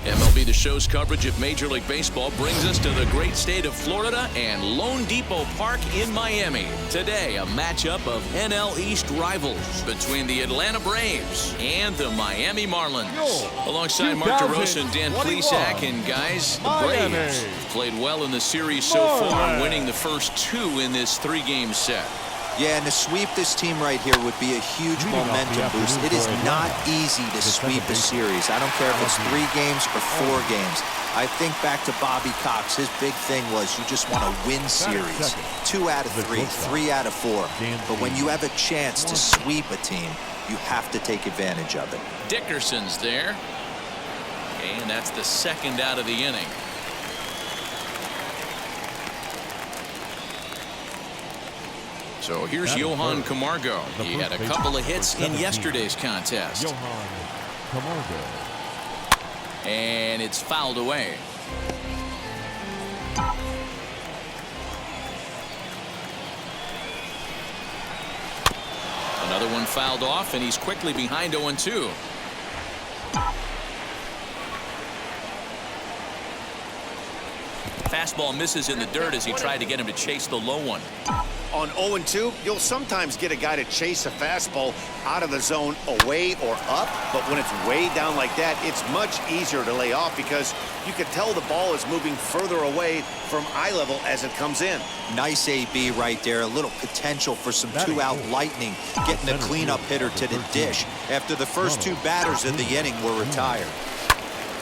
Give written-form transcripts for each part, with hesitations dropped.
MLB The Show's coverage of Major League Baseball brings us to the great state of Florida and Lone Depot Park in Miami. Today, a matchup of NL East rivals between the Atlanta Braves and the Miami Marlins. Alongside Mark DeRosa and Dan Plesac, and guys, the Braves played well in the series so far, winning the first two in this three-game set. Yeah, and to sweep this team right here would be a huge momentum boost. It is not easy to sweep a series. I don't care if it's 3 games or 4 games. I think back to Bobby Cox. His big thing was you just want to win series. 2 out of 3, 3 out of 4. But when you have a chance to sweep a team, you have to take advantage of it. Dickerson's there. And that's the second out of the inning. So here's Johan Camargo. He had a couple of hits in yesterday's contest. And it's fouled away. Another one fouled off, and he's quickly behind 0-2. Fastball misses in the dirt as he tried to get him to chase the low one. On 0-2, you'll sometimes get a guy to chase a fastball out of the zone away or up, but when it's way down like that, it's much easier to lay off because you can tell the ball is moving further away from eye level as it comes in. Nice AB right there. A little potential for some 2-out lightning, getting the cleanup hitter to the dish after the first 2 batters of the inning were retired.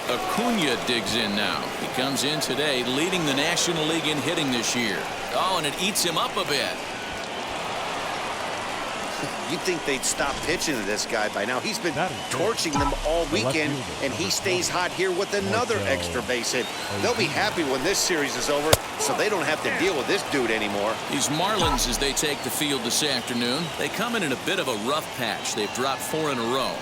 Acuna digs in now. He comes in today leading the National League in hitting this year. Oh, and it eats him up a bit. You'd think they'd stop pitching to this guy by now. He's been torching them all weekend, and he stays hot here with another extra base hit. They'll be happy when this series is over, so they don't have to deal with this dude anymore. These Marlins, as they take the field this afternoon, they come in a bit of a rough patch. They've dropped 4 in a row.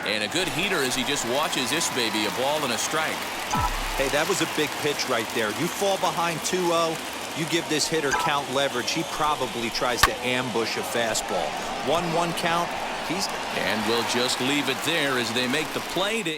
And a good heater as he just watches this baby, a ball and a strike. Hey, that was a big pitch right there. You fall behind 2-0, you give this hitter count leverage. He probably tries to ambush a fastball. 1-1 count. And we'll just leave it there as they make the play to.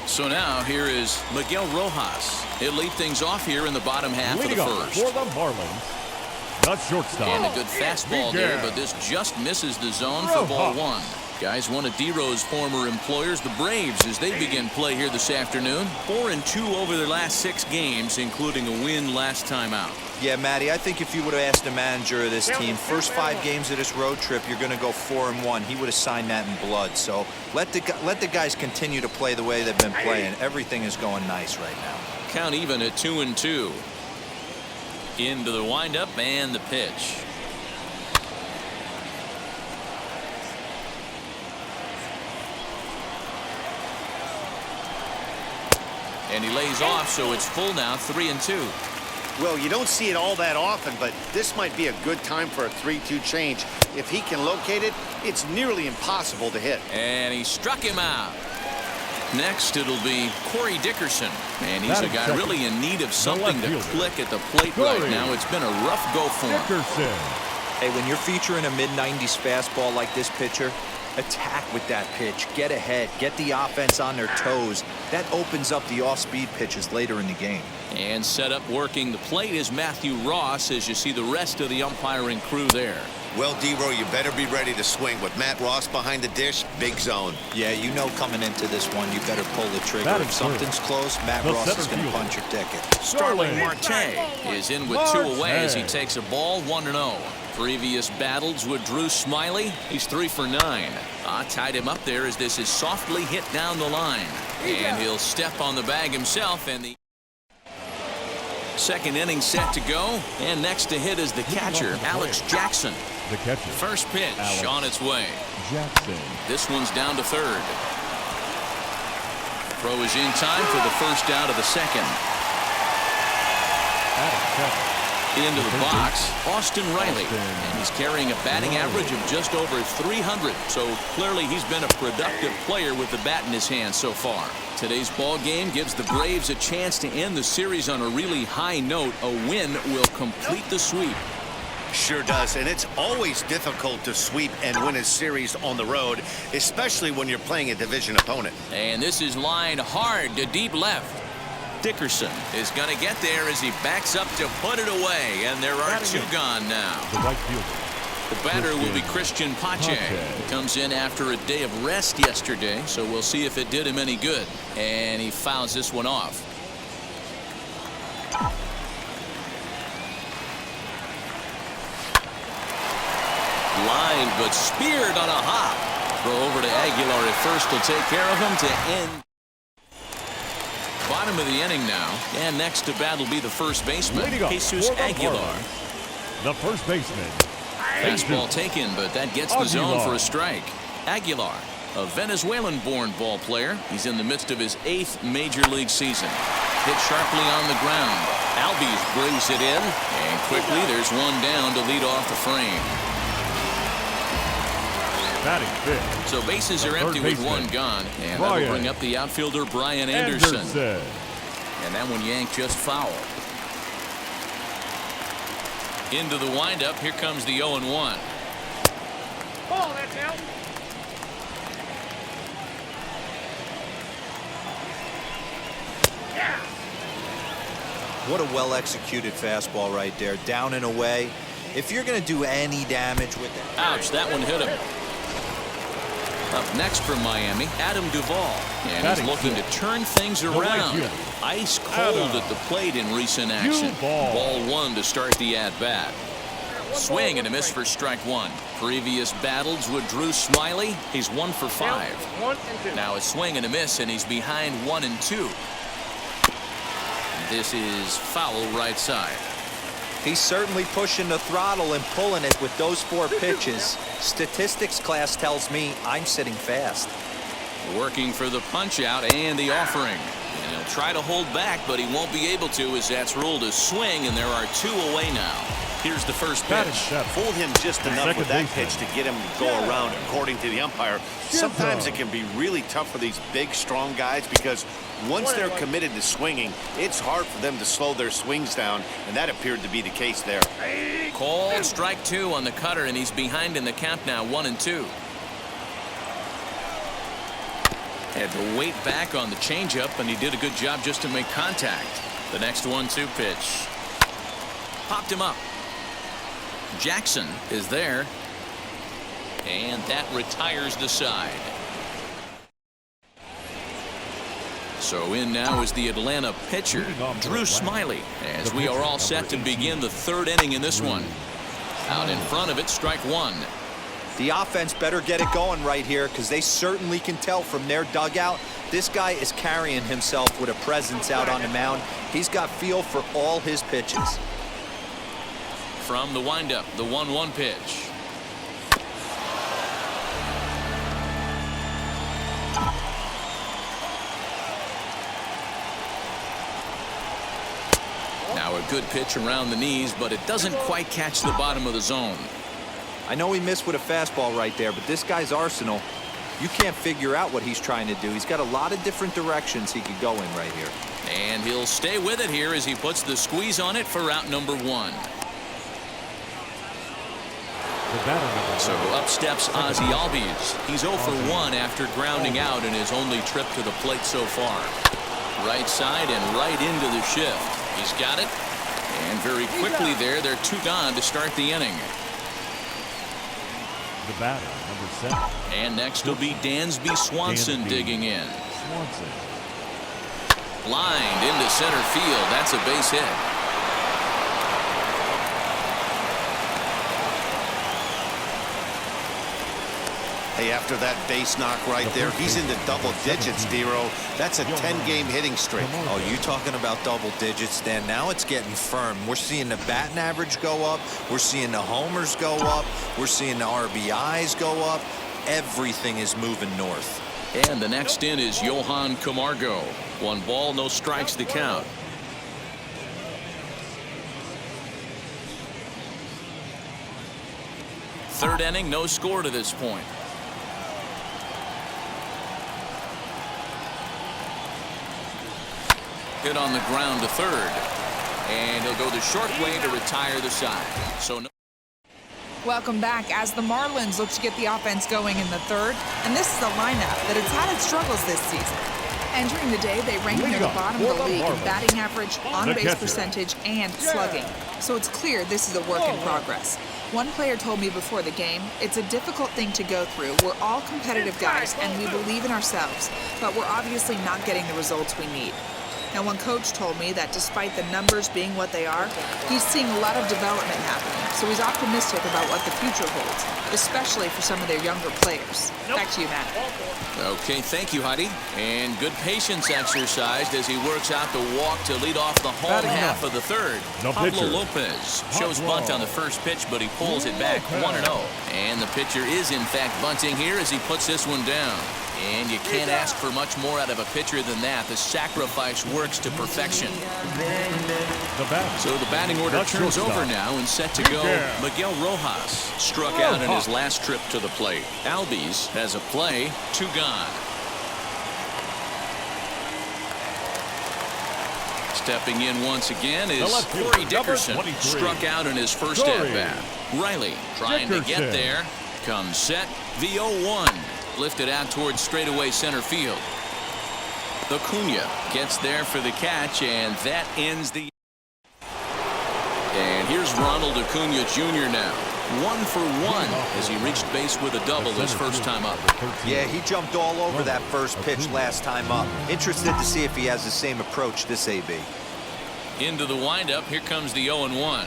So now here is Miguel Rojas. He'll lead things off here in the bottom half of the first. For the Marlins, the shortstop. And a good fastball there, but this just misses the zone for ball 1. Guys, one of D-Row's former employers, the Braves, as they begin play here this afternoon. 4-2 over their last 6 games, including a win last time out. Yeah, Matty, I think if you would have asked the manager of this team, first 5 games of this road trip, you're going to go 4-1. He would have signed that in blood. So let the guys continue to play the way they've been playing. Everything is going nice right now. Count even at 2-2. Into the windup and the pitch. And he lays off, so it's full now, 3-2. Well, you don't see it all that often, but this might be a good time for a 3-2 change. If he can locate it, it's nearly impossible to hit. And he struck him out. Next, it'll be Corey Dickerson. And he's a guy really in need of something to click at the plate right now. It's been a rough go for him. Hey, when you're featuring a mid-90s fastball like this pitcher, attack with that pitch. Get ahead. Get the offense on their toes. That opens up the off-speed pitches later in the game. And set up working the plate is Matthew Ross as you see the rest of the umpiring crew there. Well, D-Row, you better be ready to swing. With Matt Ross behind the dish, big zone. Yeah, you know coming into this one, you better pull the trigger. If something's close, Matt Ross is going to punch your ticket. Starling Marte is in with 2 away as he takes a ball 1-0. Previous battles with Drew Smiley. He's 3 for 9. Tied him up there as this is softly hit down the line. And he'll step on the bag himself, and the second inning set to go. And next to hit is the catcher, Alex Jackson. The catcher. First pitch on its way. Jackson. This one's down to third. Throw is in time for the first out of the second. Into the box, Austin Riley. And he's carrying a batting average of just over 300. So clearly he's been a productive player with the bat in his hand so far. Today's ball game gives the Braves a chance to end the series on a really high note. A win will complete the sweep. Sure does, and it's always difficult to sweep and win a series on the road, especially when you're playing a division opponent. And this is lined hard to deep left. Dickerson is going to get there as he backs up to put it away, and there are two gone now. The right fielder. The batter will be Christian Pache. He comes in after a day of rest yesterday, so we'll see if it did him any good. And he fouls this one off. Line, but speared on a hop. Throw over to Aguilar at first will take care of him to end. Bottom of the inning now, and next to bat will be the first baseman, Jesus Aguilar. The first baseman. Baseball taken, but that gets the zone for a strike. Aguilar, a Venezuelan-born ball player. He's in the midst of his 8th major league season. Hit sharply on the ground. Albies brings it in, and quickly there's one down to lead off the frame. Batting fifth. So bases are empty with one gone, and that'll bring up the outfielder Brian Anderson. And that one yanked just foul. Into the windup, here comes the 0-1. Ball, that's out. Yeah. What a well-executed fastball right there, down and away. If you're going to do any damage with it. Ouch, that one hit him. Up next from Miami, Adam Duvall. And he's looking to turn things around. Ice cold at the plate in recent action. Ball one to start the at-bat. Swing and a miss for strike one. Previous battles with Drew Smiley, he's 1 for 5. 1 and 2. Now a swing and a miss, and he's behind 1 and 2. This is foul right side. He's certainly pushing the throttle and pulling it with those 4 pitches. Statistics class tells me I'm sitting fast. Working for the punch out and the offering. And he'll try to hold back, but he won't be able to as that's ruled a swing, and there are 2 away now. Here's the first pitch. Fooled him just enough with that pitch to get him to go around, according to the umpire. Sometimes it can be really tough for these big, strong guys because once they're committed to swinging, it's hard for them to slow their swings down, and that appeared to be the case there. Called strike 2 on the cutter, and he's behind in the count now, 1 and 2. Had to wait back on the changeup, and he did a good job just to make contact. The next 1-2 pitch. Popped him up. Jackson is there, and that retires the side. So in now is the Atlanta pitcher, Drew Smiley, as we are all set to begin the 3rd inning in this one. Out in front of it, strike 1. The offense better get it going right here because they certainly can tell from their dugout. This guy is carrying himself with a presence out on the mound. He's got feel for all his pitches. From the windup, the 1-1 pitch. Now a good pitch around the knees, but it doesn't quite catch the bottom of the zone. I know he missed with a fastball right there, but this guy's arsenal, you can't figure out what he's trying to do. He's got a lot of different directions he could go in right here. And he'll stay with it here as he puts the squeeze on it for out number 1. So up steps Ozzie Albies. He's 0 for 1 after grounding out in his only trip to the plate so far. Right side and right into the shift. He's got it. And very quickly there, they're 2 gone to start the inning. The batter, number 7. And next will be Dansby Swanson digging in. Lined into center field. That's a base hit. Hey, after that base knock right there, he's into double digits, Dero. That's a 10-game hitting streak. Oh, you talking about double digits, Dan? Now it's getting firm. We're seeing the batting average go up. We're seeing the homers go up. We're seeing the RBIs go up. Everything is moving north. And the next in is Johan Camargo. 1 ball, no strikes to count. Third inning, no score to this point. Hit on the ground to third, and he'll go the short way to retire the side. So no Welcome back as the Marlins look to get the offense going in the third. And this is a lineup that has had its struggles this season. Entering the day, they rank near the bottom of the league in batting average, on-base percentage, and slugging. So it's clear this is a work in progress. One player told me before the game, it's a difficult thing to go through. We're all competitive guys, and we believe in ourselves, but we're obviously not getting the results we need. Now, one coach told me that despite the numbers being what they are, he's seeing a lot of development happening, so he's optimistic about what the future holds, especially for some of their younger players. Back to you, Matt. Okay, thank you, Heidi. And good patience exercised as he works out the walk to lead off the home half of the third. Pablo Lopez shows bunt on the first pitch, but he pulls it back 1-0. And the pitcher is, in fact, bunting here as he puts this one down. And you can't ask for much more out of a pitcher than that. The sacrifice works to perfection. So the batting order turns over now and set to go. Miguel Rojas struck out in his last trip to the plate. Albies has a play, 2 gone. Stepping in once again is Corey Dickerson. Struck out in his first at-bat. Riley trying to get there. Comes set, the 0-1. Lifted out towards straightaway center field. Acuna gets there for the catch, and that ends the... And here's Ronald Acuna Jr. now. 1 for 1 as he reached base with a double his first time up. Yeah, he jumped all over that first pitch last time up. Interested to see if he has the same approach this AB. Into the windup, here comes the 0-1.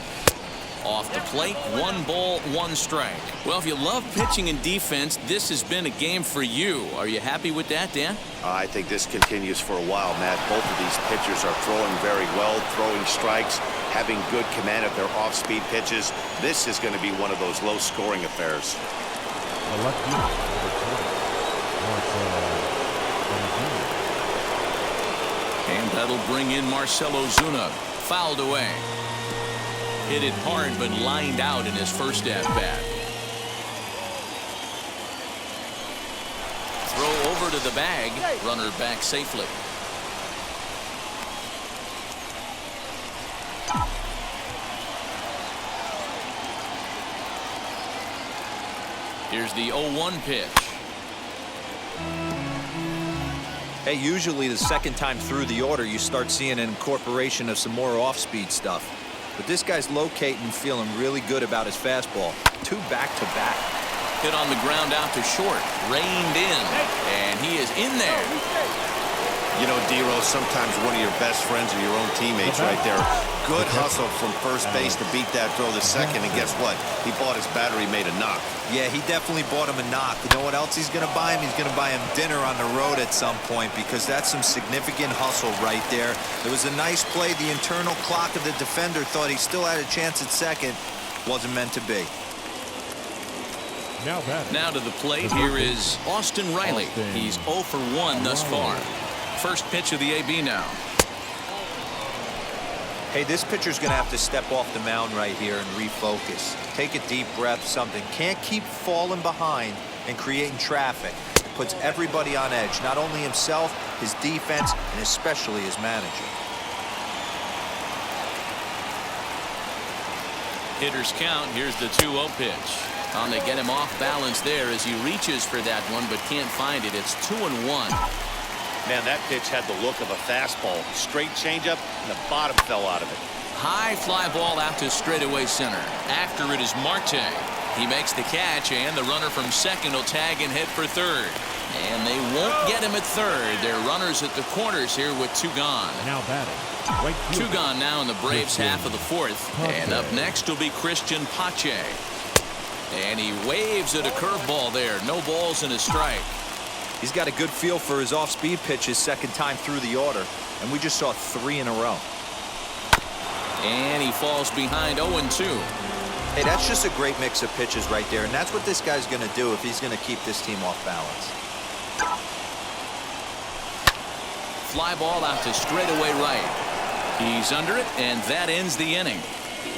Off the plate, 1 ball, 1 strike. Well, if you love pitching and defense, this has been a game for you. Are you happy with that, Dan? I think this continues for a while, Matt. Both of these pitchers are throwing very well, throwing strikes, having good command of their off-speed pitches. This is going to be one of those low-scoring affairs. And that'll bring in Marcell Ozuna. Fouled away. Hit it hard, but lined out in his first at-bat. Throw over to the bag. Runner back safely. Here's the 0-1 pitch. Hey, usually the second time through the order, you start seeing an incorporation of some more off-speed stuff. But this guy's locating and feeling really good about his fastball. 2 back-to-back. Hit on the ground out to short. Reined in. And he is in there. You know, D-Rose, sometimes one of your best friends are your own teammates right there. Good hustle from first base to beat that throw to second. And guess what? He bought his battery made a knock. Yeah, he definitely bought him a knock. You know what else he's going to buy him? He's going to buy him dinner on the road at some point, because that's some significant hustle right there. It was a nice play. The internal clock of the defender thought he still had a chance at second. Wasn't meant to be. Now to the plate. Here is Austin Riley. He's 0 for 1 thus far. First pitch of the AB now. Hey, this pitcher's going to have to step off the mound right here and refocus. Take a deep breath, something. Can't keep falling behind and creating traffic. It puts everybody on edge, not only himself, his defense, and especially his manager. Hitters count. Here's the 2-0 pitch. On to get him off balance there as he reaches for that one, but can't find it. It's 2-1. Man, that pitch had the look of a fastball. Straight changeup, and the bottom fell out of it. High fly ball out to straightaway center. After it is Marte. He makes the catch, and the runner from second will tag and head for third. And they won't get him at third. They're runners at the corners here with 2 gone. Now batting. 2 gone now in the Braves half of the fourth. And up next will be Christian Pache. And he waves at a curveball there. No balls and a strike. He's got a good feel for his off-speed pitches second time through the order, and we just saw 3 in a row. And he falls behind 0-2. Hey, that's just a great mix of pitches right there, and that's what this guy's going to do if he's going to keep this team off balance. Fly ball out to straightaway right. He's under it, and that ends the inning.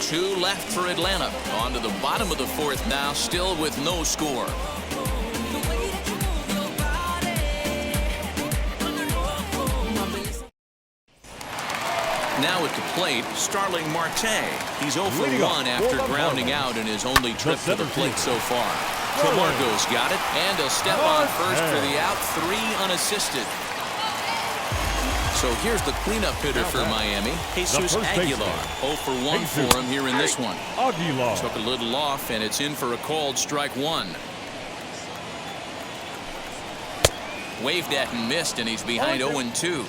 2 left for Atlanta. On to the bottom of the fourth now, still with no score. now at the plate, Starling Marte. He's 0 for 1 after grounding out in his only trip to the plate so far. Camargo's got it, and he'll step on first for the out, 3 unassisted. So here's the cleanup hitter for Miami, Jesus Aguilar. 0 for 1 for him here in this one. Aguilar took a little off, and it's in for a called strike 1. Waved at and missed, and he's behind 0-2.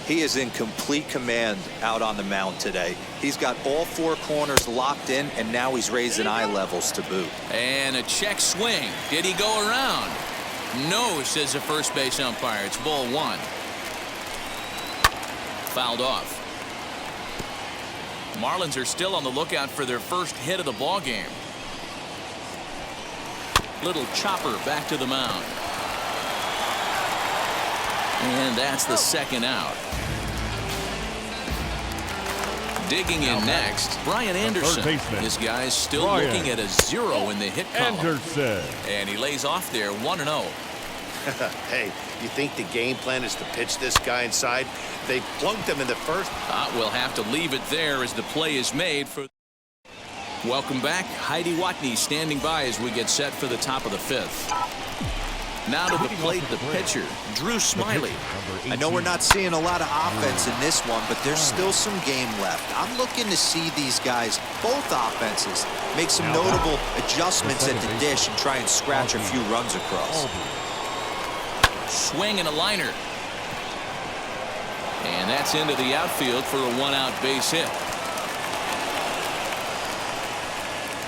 He is in complete command out on the mound today. He's got all 4 corners locked in, and now he's raising eye levels to boot. And a check swing. Did he go around? No, says the first base umpire. It's ball 1. Fouled off. Marlins are still on the lookout for their first hit of the ball game. Little chopper back to the mound. And that's the second out. Digging in next, Brian Anderson. This guy's still looking at a 0 in the hit column. And he lays off there 1-0. Hey, you think the game plan is to pitch this guy inside? They plunked him in the first. We'll have to leave it there as the play is made for. Welcome back. Heidi Watney standing by as we get set for the top of the 5th. Now to the plate, the pitcher, Drew Smiley. I know we're not seeing a lot of offense in this one, but there's still some game left. I'm looking to see these guys, both offenses, make some notable adjustments at the dish and try and scratch a few runs across. Swing and a liner. And that's into the outfield for a 1-out base hit.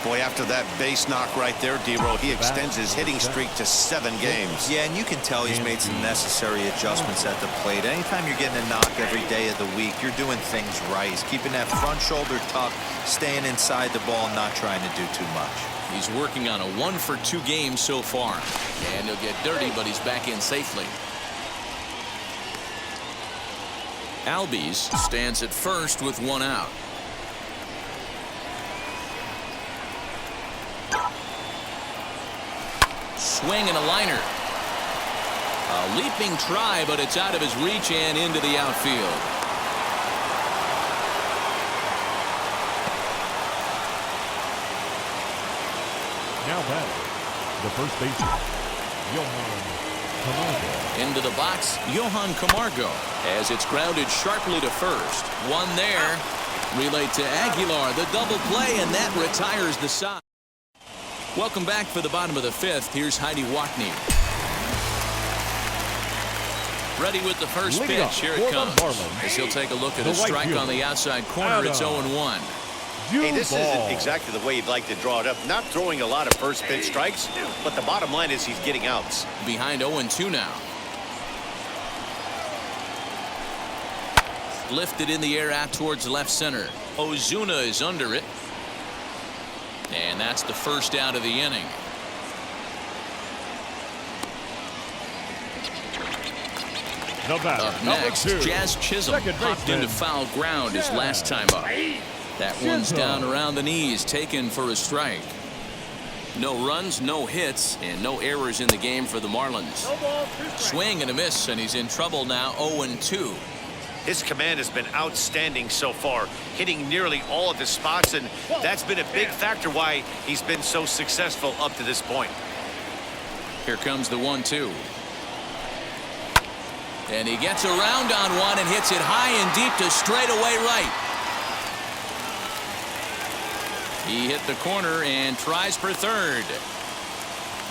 Boy, after that base knock right there, D-Roll, he extends his hitting streak to 7 games. Yeah, and you can tell he's made some necessary adjustments at the plate. Anytime you're getting a knock every day of the week, you're doing things right. He's keeping that front shoulder tucked, staying inside the ball, not trying to do too much. He's working on a 1 for 2 game so far. And he'll get dirty, but he's back in safely. Albies stands at first with 1 out. Swing and a liner. A leaping try, but it's out of his reach and into the outfield. Now batting, the first baseman, Johan Camargo. Into the box, Johan Camargo, as it's grounded sharply to first. 1 there. Relayed to Aguilar, the double play, and that retires the side. Welcome back for the bottom of the 5th. Here's Heidi Watney. Ready with the first pitch. Here it comes. As he'll take a look at a strike on the outside corner. It's 0-1. Hey, this isn't exactly the way you'd like to draw it up. Not throwing a lot of first pitch strikes, but the bottom line is he's getting outs. Behind 0-2 now. Lifted in the air out towards left center. Ozuna is under it. And that's the first out of the inning. Up next, Jazz Chisholm popped into foul ground his last time up. That one's down around the knees, taken for a strike. No runs, no hits, and no errors in the game for the Marlins. Swing and a miss, and he's in trouble now, 0-2. His command has been outstanding so far, hitting nearly all of his spots, and that's been a big factor why he's been so successful up to this point. Here comes the 1-2. And he gets around on one and hits it high and deep to straightaway right. He hit the corner and tries for third.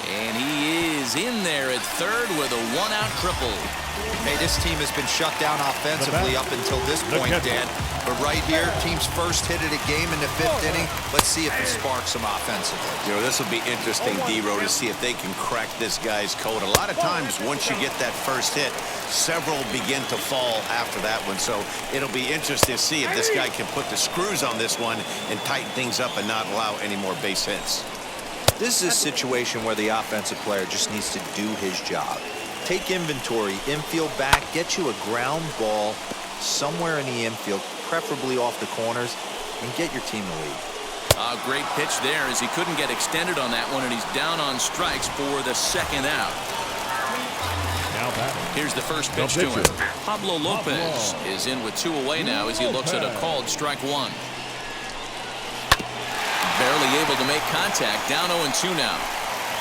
And he is in there at third with a 1-out triple. Hey, this team has been shut down offensively up until this point, Dan. But right here, team's first hit of the game in the 5th inning. Let's see if it sparks them offensively. You know, this will be interesting, D-Row, to see if they can crack this guy's code. A lot of times, once you get that first hit, several begin to fall after that one. So it'll be interesting to see if this guy can put the screws on this one and tighten things up and not allow any more base hits. This is a situation where the offensive player just needs to do his job. Take inventory, infield back, get you a ground ball somewhere in the infield, preferably off the corners, and get your team the lead. A great pitch there as he couldn't get extended on that one, and he's down on strikes for the second out. Now batting, Here's the first pitch to him. Pablo Lopez is in with 2 away now as he looks at a called strike 1. Barely able to make contact. Down 0-2 now.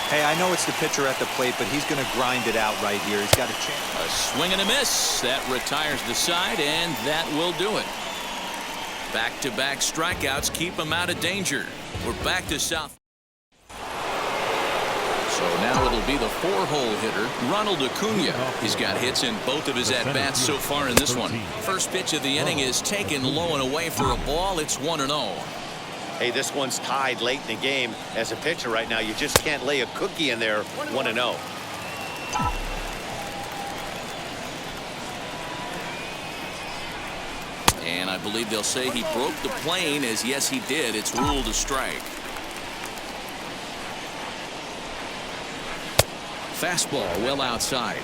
Hey, I know it's the pitcher at the plate, but he's going to grind it out right here. He's got a chance. A swing and a miss. That retires the side, and that will do it. Back-to-back strikeouts keep him out of danger. We're back to South. So now it'll be the 4-hole hitter, Ronald Acuna. He's got hits in both of his at-bats so far in this one. First pitch of the inning is taken low and away for a ball. It's 1-0. Hey, this one's tied late in the game. As a pitcher right now, you just can't lay a cookie in there. 1-0. And I believe they'll say he broke the plane, as yes, he did. It's ruled a strike. Fastball well outside.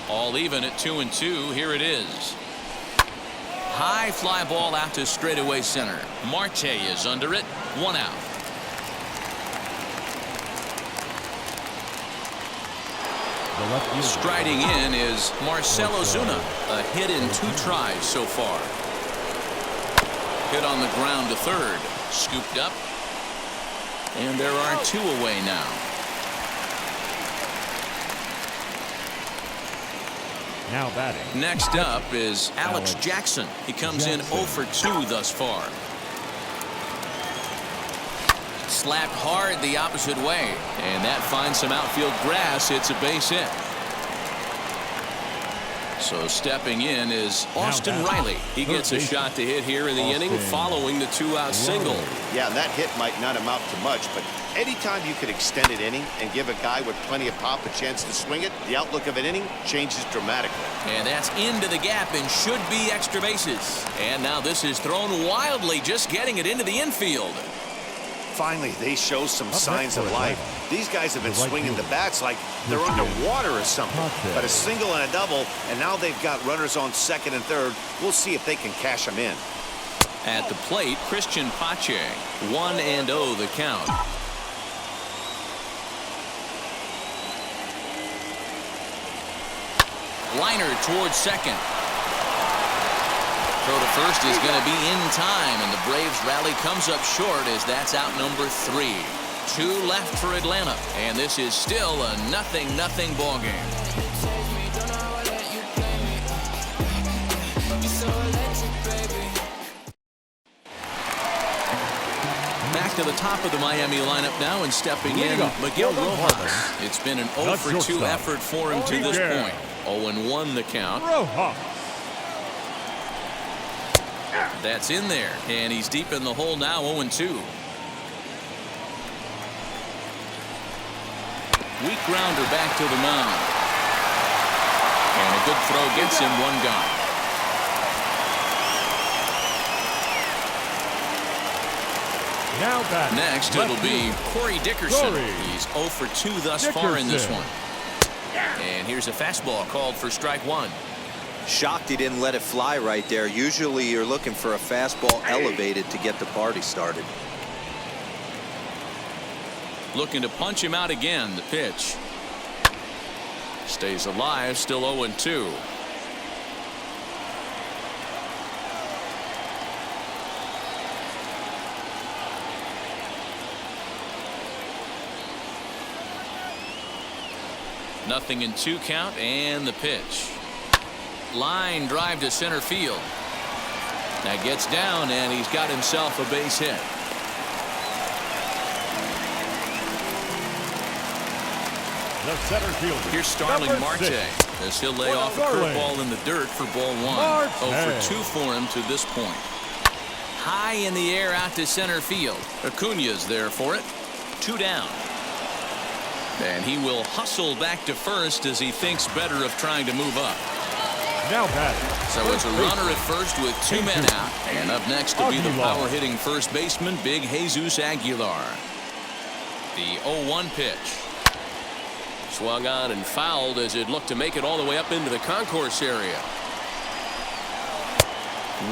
All even at 2-2. Here it is. High fly ball out to straightaway center. Marte is under it. 1 out. Striding in is Marcell Ozuna. A hit in 2 tries so far. Hit on the ground to third. Scooped up. And there are 2 away now. Now batting. Next up is Alex Jackson. He comes in 0 for 2 thus far. Slapped hard the opposite way. And that finds some outfield grass. It's a base hit. So stepping in is Austin Riley. He gets a shot to hit here in the inning following the 2-out single. Yeah, and that hit might not amount to much, but anytime you could extend an inning and give a guy with plenty of pop a chance to swing it, the outlook of an inning changes dramatically. And that's into the gap and should be extra bases. And now this is thrown wildly, just getting it into the infield. Finally, they show some signs of life. These guys have been swinging the bats like they're underwater or something. But a single and a double, and now they've got runners on second and third. We'll see if they can cash them in. At the plate, Christian Pache. 1-0 the count. Liner towards second. Throw to first is going to be in time, and the Braves rally comes up short as that's out number 3. 2 left for Atlanta, and this is still a 0-0 ball game. Back to the top of the Miami lineup now, and stepping in, Miguel Rojas. It's been an 0 for 2 effort for him to this point. 0-1 the count. That's in there, and he's deep in the hole now. 0-2. Weak grounder back to the mound, and a good throw gets him 1 gone. Now back. Next it'll be Corey Dickerson. He's 0 for 2 thus far in this one. And here's a fastball called for strike 1. Shocked he didn't let it fly right there. Usually you're looking for a fastball elevated to get the party started. Looking to punch him out again. The pitch. Stays alive. Still 0-2. Nothing in 2 count, and the pitch. Line drive to center field. That gets down, and he's got himself a base hit. The center fielder. Here's Starling Marte as he'll lay off a curveball in the dirt for ball 1. 0 for 2 for him to this point. High in the air out to center field. Acuna's there for it. 2 down. And he will hustle back to first as he thinks better of trying to move up. Now batting. So it's a runner at first with 2 men out. And up next to be the power-hitting first baseman, Big Jesus Aguilar. The 0-1 pitch. Swung on and fouled as it looked to make it all the way up into the concourse area.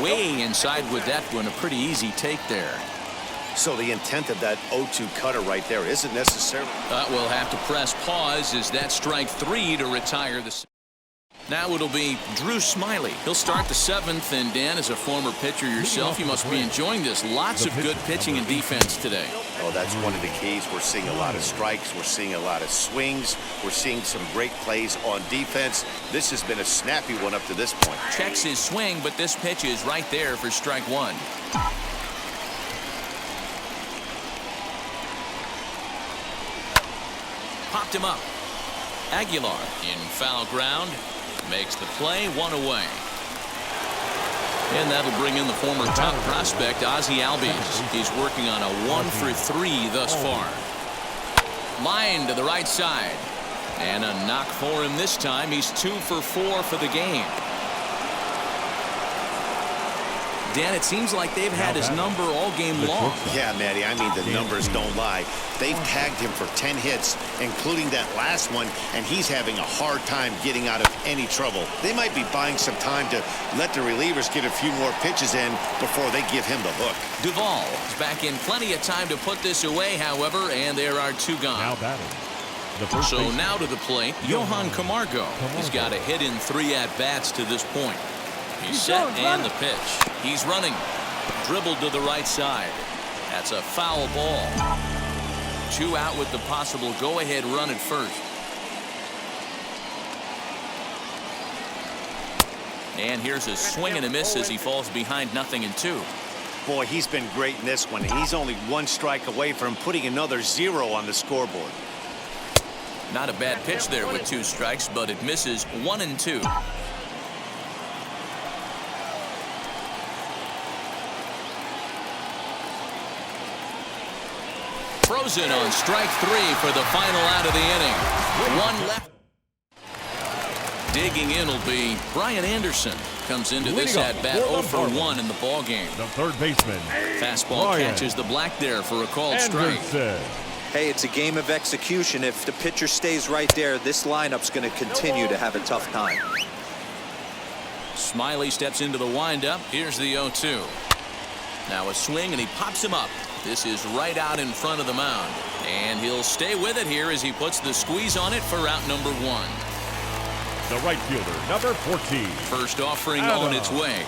Way inside with that one. A pretty easy take there. So the intent of that 0-2 cutter right there isn't necessarily. We'll have to press pause as that strike 3 to retire the. Now it'll be Drew Smiley. He'll start the 7th, and Dan, as a former pitcher yourself, you must be enjoying this. Lots of good pitching and defense today. Oh, that's one of the keys. We're seeing a lot of strikes. We're seeing a lot of swings. We're seeing some great plays on defense. This has been a snappy one up to this point. Checks his swing, but this pitch is right there for strike 1. Popped him up. Aguilar in foul ground. Makes the play, 1 away. And that'll bring in the former top prospect, Ozzie Albies. He's working on a 1-for-3 thus far. Line to the right side. And a knock for him this time. He's 2-for-4 for the game. Dan, it seems like they've had his number all game long. Yeah, Matty, I mean, the numbers don't lie. They've tagged him for 10 hits, including that last one, and he's having a hard time getting out of any trouble. They might be buying some time to let the relievers get a few more pitches in before they give him the hook. Duvall is back in plenty of time to put this away, however, and there are 2 gone. Now batting. So now to the plate, Johan Camargo. He's got a hit in 3 at-bats to this point. He's set and the pitch. He's running. Dribbled to the right side. That's a foul ball. 2 out with the possible go-ahead run at first. And here's a swing and a miss as he falls behind 0-2. Boy, he's been great in this one. He's only 1 strike away from putting another 0 on the scoreboard. Not a bad pitch there with 2 strikes, but it misses 1-2. Frozen on strike 3 for the final out of the inning. 1 left. Digging in will be Brian Anderson. Comes into this at-bat 0-for-1 in the ball game. The third baseman. Fastball catches the black there for a called strike. Hey, it's a game of execution. If the pitcher stays right there, this lineup's going to continue to have a tough time. Smiley steps into the windup. Here's the 0-2. Now a swing, and he pops him up. This is right out in front of the mound. And he'll stay with it here as he puts the squeeze on it for out number 1. The right fielder, number 14. First offering on its way.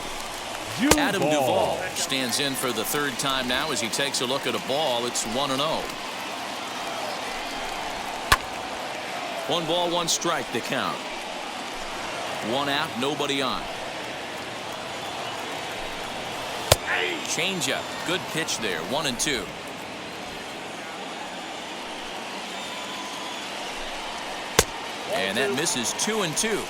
Adam Duvall stands in for the 3rd time now as he takes a look at a ball. It's 1-0. 1 ball, 1 strike to count. 1 out, nobody on. Changeup. Good pitch there. 1-2. And that misses 2-2.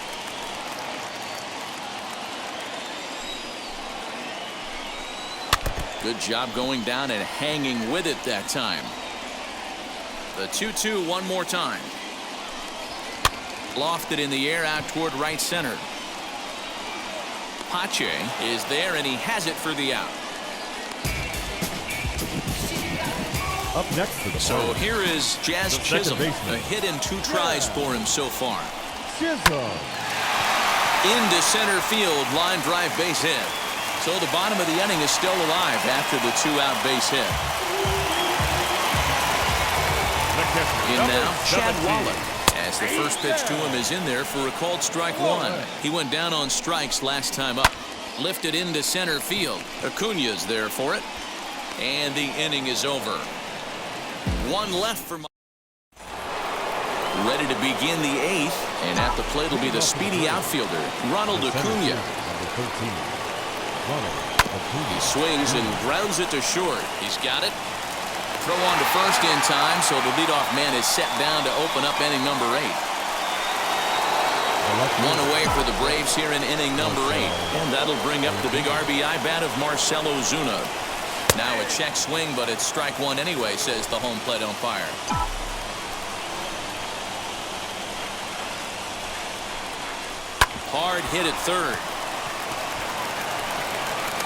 Good job going down and hanging with it that time. The 2-2 one more time. Lofted in the air out toward right center. Pache is there, and he has it for the out. Up next for the So here is Jazz Chisholm. A hit in 2 tries for him so far. Chisholm. Into center field, line drive base hit. So the bottom of the inning is still alive after the 2-out base hit. In now, Chad Wallach. As the first pitch to him is in there for a called strike 1. He went down on strikes last time up. Lifted into center field. Acuna's there for it. And the inning is over. 1 left for ready to begin the 8th. And at the plate will be the speedy outfielder, Ronald Acuna. He swings and grounds it to short. He's got it. Throw on to first in time, so the leadoff man is set down to open up inning number 8. 1 away for the Braves here in inning number 8. And that'll bring up the big RBI bat of Marcell Ozuna. Now a check swing, but it's strike 1 anyway, says the home plate umpire. Hard hit at third.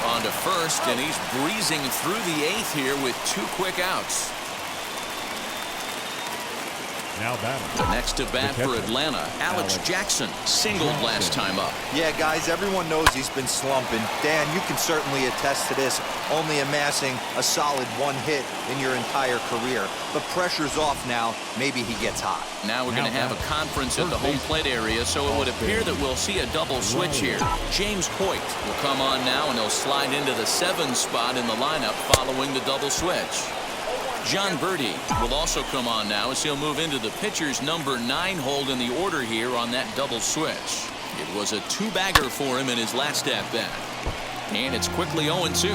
On to first, and he's breezing through the 8th here with 2 quick outs. Now batting. The next to bat for Atlanta, Alex Jackson, singled last time up. Yeah, guys, everyone knows he's been slumping. Dan, you can certainly attest to this, only amassing a solid 1 hit in your entire career. But pressure's off now. Maybe he gets hot. Now we're going to have a conference at the home plate area, so it would appear that we'll see a double switch here. James Hoyt will come on now, and he'll slide into the 7 spot in the lineup following the double switch. John Birdie will also come on now as he'll move into the pitcher's number 9 hold in the order here on that double switch. It was a 2-bagger for him in his last at-bat. And it's quickly 0-2.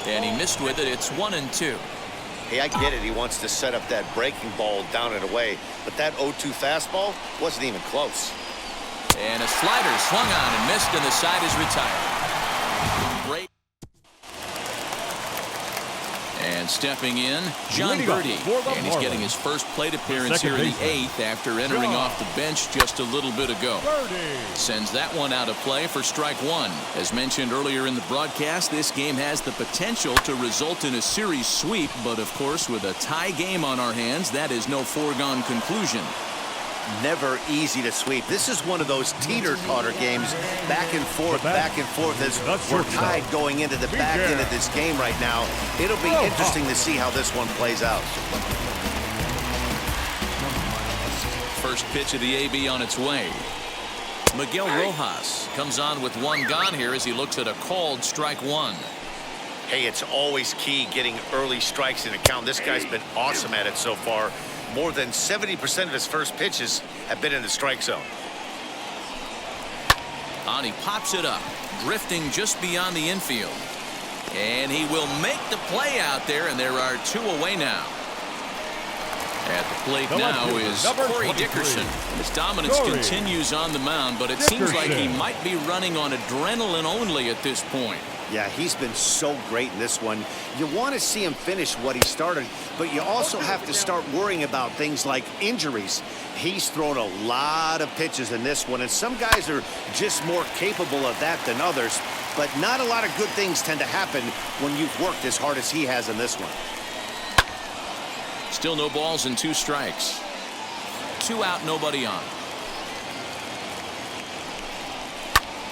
And he missed with it. It's 1-2. Hey, I get it. He wants to set up that breaking ball down and away, but that 0-2 fastball wasn't even close. And a slider swung on and missed, and the side is retired. Great. And stepping in, John Birdie. And he's getting his first plate appearance here in the 8th after entering off the bench just a little bit ago. Sends that one out of play for strike 1. As mentioned earlier in the broadcast, this game has the potential to result in a series sweep, but of course with a tie game on our hands, that is no foregone conclusion. Never easy to sweep. This is one of those teeter-totter games, back and forth as we're tied going into the back end of this game right now. It'll be interesting to see how this one plays out. First pitch of the AB on its way. Miguel Rojas comes on with 1 gone here as he looks at a called strike 1. Hey, it's always key getting early strikes in a count. This guy's been awesome at it so far. More than 70% of his first pitches have been in the strike zone. And he pops it up, drifting just beyond the infield. And he will make the play out there, and there are 2 away now. At the plate now is Corey Dickerson. His dominance continues on the mound, but it seems like he might be running on adrenaline only at this point. Yeah, he's been so great in this one. You want to see him finish what he started, but you also have to start worrying about things like injuries. He's thrown a lot of pitches in this one, and some guys are just more capable of that than others, but not a lot of good things tend to happen when you've worked as hard as he has in this one. Still no balls and 2 strikes. 2 out, nobody on.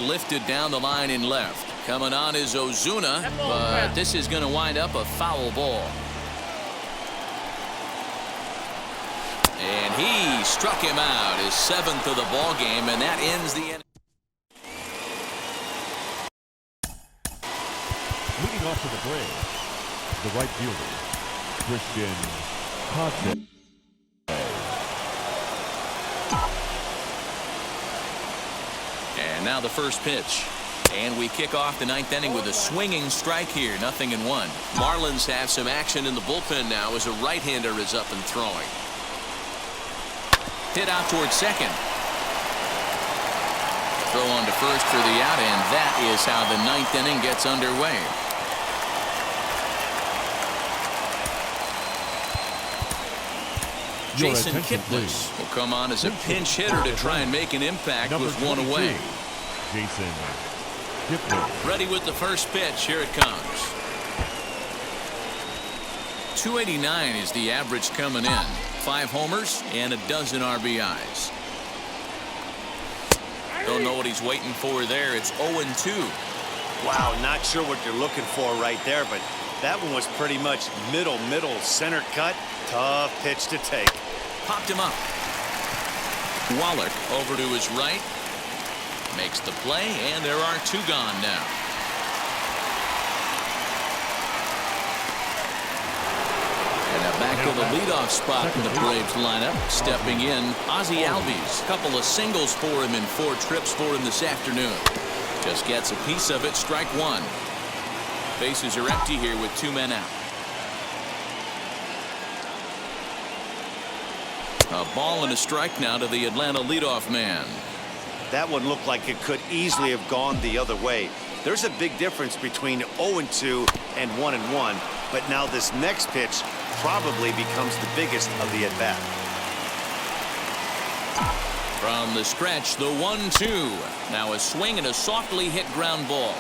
Lifted down the line in left. Coming on is Ozuna, but this is going to wind up a foul ball. And he struck him out, his 7th of the ball game, and that ends the inning. Leading off to the plate, the right fielder, Christian Hodson. And now the first pitch. And we kick off the 9th inning with a swinging strike here, 0-1. Marlins have some action in the bullpen now as a right-hander is up and throwing. Hit out towards second. Throw on to first for the out, and that is how the 9th inning gets underway. Jason Kipnis will come on as a pinch hitter to try and make an impact with 1 away. Jason. Ready with the first pitch. Here it comes. 289 is the average coming in. 5 homers and a dozen RBIs. Don't know what he's waiting for there. It's 0-2. Wow, not sure what you're looking for right there, but that one was pretty much middle, center cut. Tough pitch to take. Popped him up. Wallach over to his right. Makes the play, and there are 2 gone now. And now back to the leadoff spot in the Braves lineup. Stepping in, Ozzie Albies. Couple of singles for him in 4 trips for him this afternoon. Just gets a piece of it, strike 1. Bases are empty here with 2 men out. A ball and a strike now to the Atlanta leadoff man. That one looked like it could easily have gone the other way. There's a big difference between 0-2 and 1-1, but now this next pitch probably becomes the biggest of the at-bat. From the stretch, the 1-2. Now a swing and a softly hit ground ball.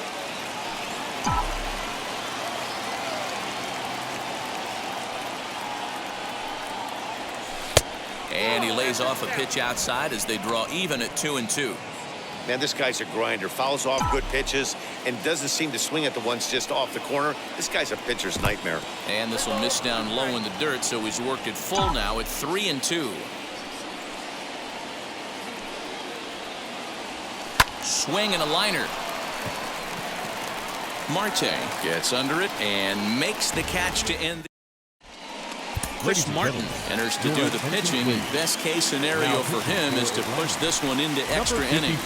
And he lays off a pitch outside as they draw even at 2-2. Man, this guy's a grinder. Fouls off good pitches and doesn't seem to swing at the ones just off the corner. This guy's a pitcher's nightmare. And this will miss down low in the dirt, so he's worked it full now at 3-2. Swing and a liner. Marte gets under it and makes the catch to end. Chris Martin enters to do the pitching, and best case scenario for him is to push this one into extra innings.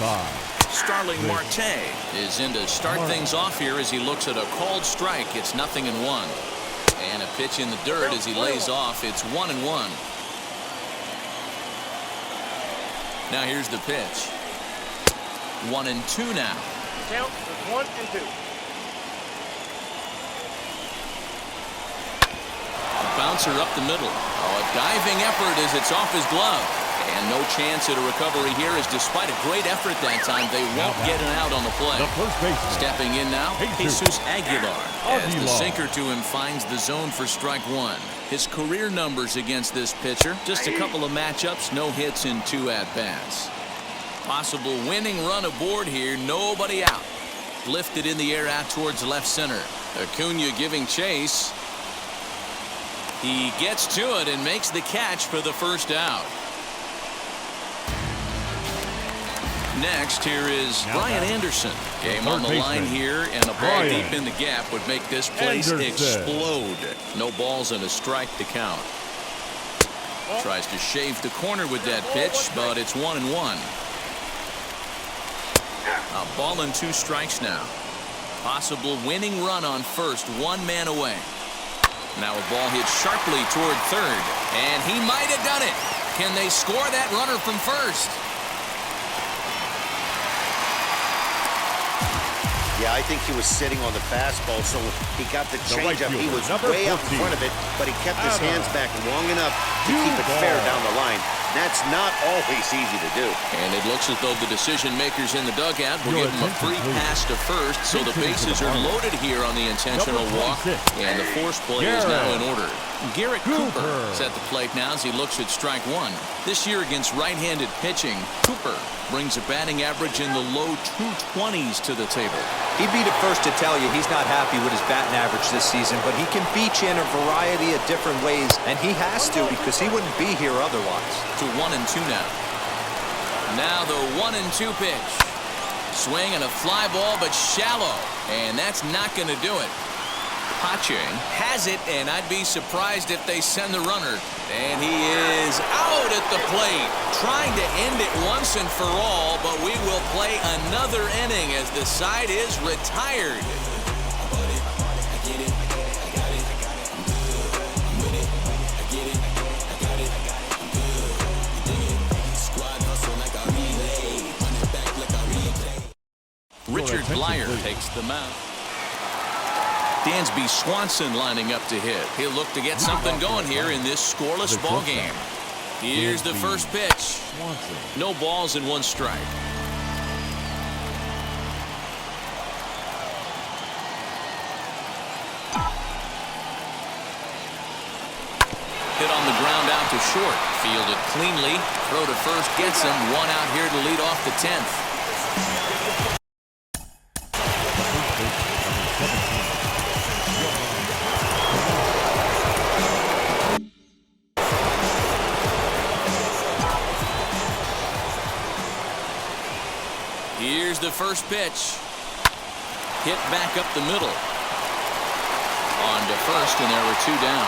Starling Marte is in to start things off here as he looks at a called strike. It's 0-1. And a pitch in the dirt as he lays off. It's 1-1. Now here's the pitch. 1-2 now. Count is 1-2. Bouncer up the middle. Oh, a diving effort as it's off his glove. And no chance at a recovery here, as despite a great effort that time, they won't get an out on the play. Stepping in now, Jesus Aguilar, as the sinker to him finds the zone for strike one. His career numbers against this pitcher, just a couple of matchups, no hits in 2 at-bats. Possible winning run aboard here, nobody out. Lifted in the air out towards left center. Acuna giving chase. He gets to it and makes the catch for the first out. Next, here is Brian Anderson. Game on the line here, and a ball deep in the gap would make this place explode. No balls and a strike to count. Tries to shave the corner with that pitch, but it's 1-1. A ball and 2 strikes now. Possible winning run on first, 1 man away. Now a ball hit sharply toward third, and he might have done it. Can they score that runner from first? Yeah, I think he was sitting on the fastball, so he got the changeup. He was way up in front of it, but he kept his hands back long enough to keep it fair down the line. That's not always easy to do. And it looks as though the decision makers in the dugout will give him a free pass to first, so the bases are loaded here on the intentional walk, and the force play is now in order. Garrett Cooper is at the plate now as he looks at strike one. This year against right-handed pitching, Cooper brings a batting average in the low 220s to the table. He'd be the first to tell you he's not happy with his batting average this season, but he can beat you in a variety of different ways, and he has to because he wouldn't be here otherwise. To 1-2 now. Now the 1-2 pitch. Swing and a fly ball, but shallow, and that's not going to do it. Pache has it, and I'd be surprised if they send the runner. And he is out at the plate, trying to end it once and for all, but we will play another inning as the side is retired. Richard Blyer takes the mound. Dansby Swanson lining up to hit. He'll look to get something going here in this scoreless ball game. Here's the first pitch. No balls and 1 strike. Hit on the ground out to short. Fielded cleanly. Throw to first gets him. 1 out here to lead off the 10th. Here's the first pitch. Hit back up the middle. On to first, and there were 2 down.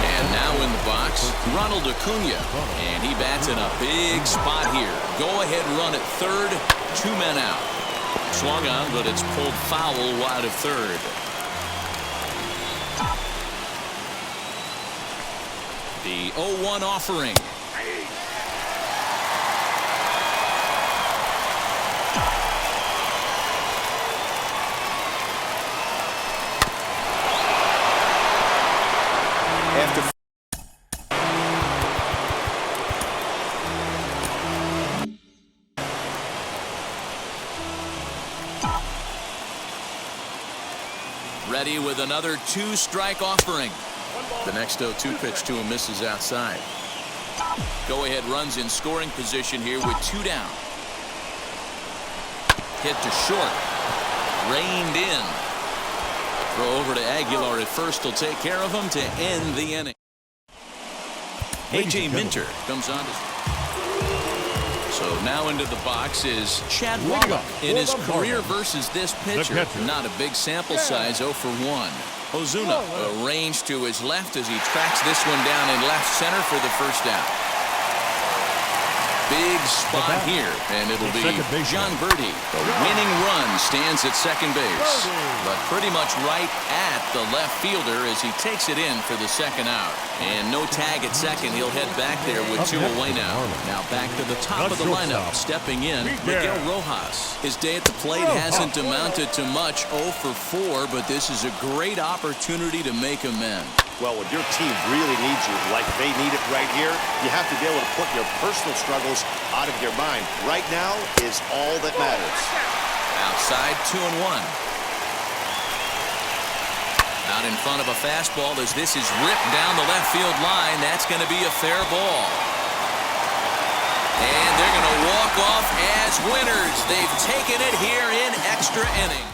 And now in the box, Ronald Acuna. And he bats in a big spot here. Go-ahead run at third, 2 men out. Swung on, but it's pulled foul wide of third. The 0-1 offering. Ready with another 2-strike offering. The next 0-2 pitch to him misses outside. Go-ahead runs in scoring position here with 2 down. Hit to short. Reined in. Throw over to Aguilar at first will take care of him to end the inning. A.J. Minter comes on. So now into the box is Chad Wallach in his career versus this pitcher. Not a big sample size, 0 for 1. Ozuna arranged to his left as he tracks this one down in left center for the first down. Big spot here, and it'll be John Birdie. The winning run stands at second base, but pretty much right at the left fielder as he takes it in for the second out. And no tag at second. He'll head back there with 2 away now. Now back to the top of the lineup. Stepping in, Miguel Rojas. His day at the plate hasn't amounted to much, 0 for 4, but this is a great opportunity to make amends. Well, when your team really needs you, like they need it right here, you have to be able to put your personal struggles out of your mind. Right now is all that matters. Outside, 2-1. Out in front of a fastball as this is ripped down the left field line. That's going to be a fair ball. And they're going to walk off as winners. They've taken it here in extra innings.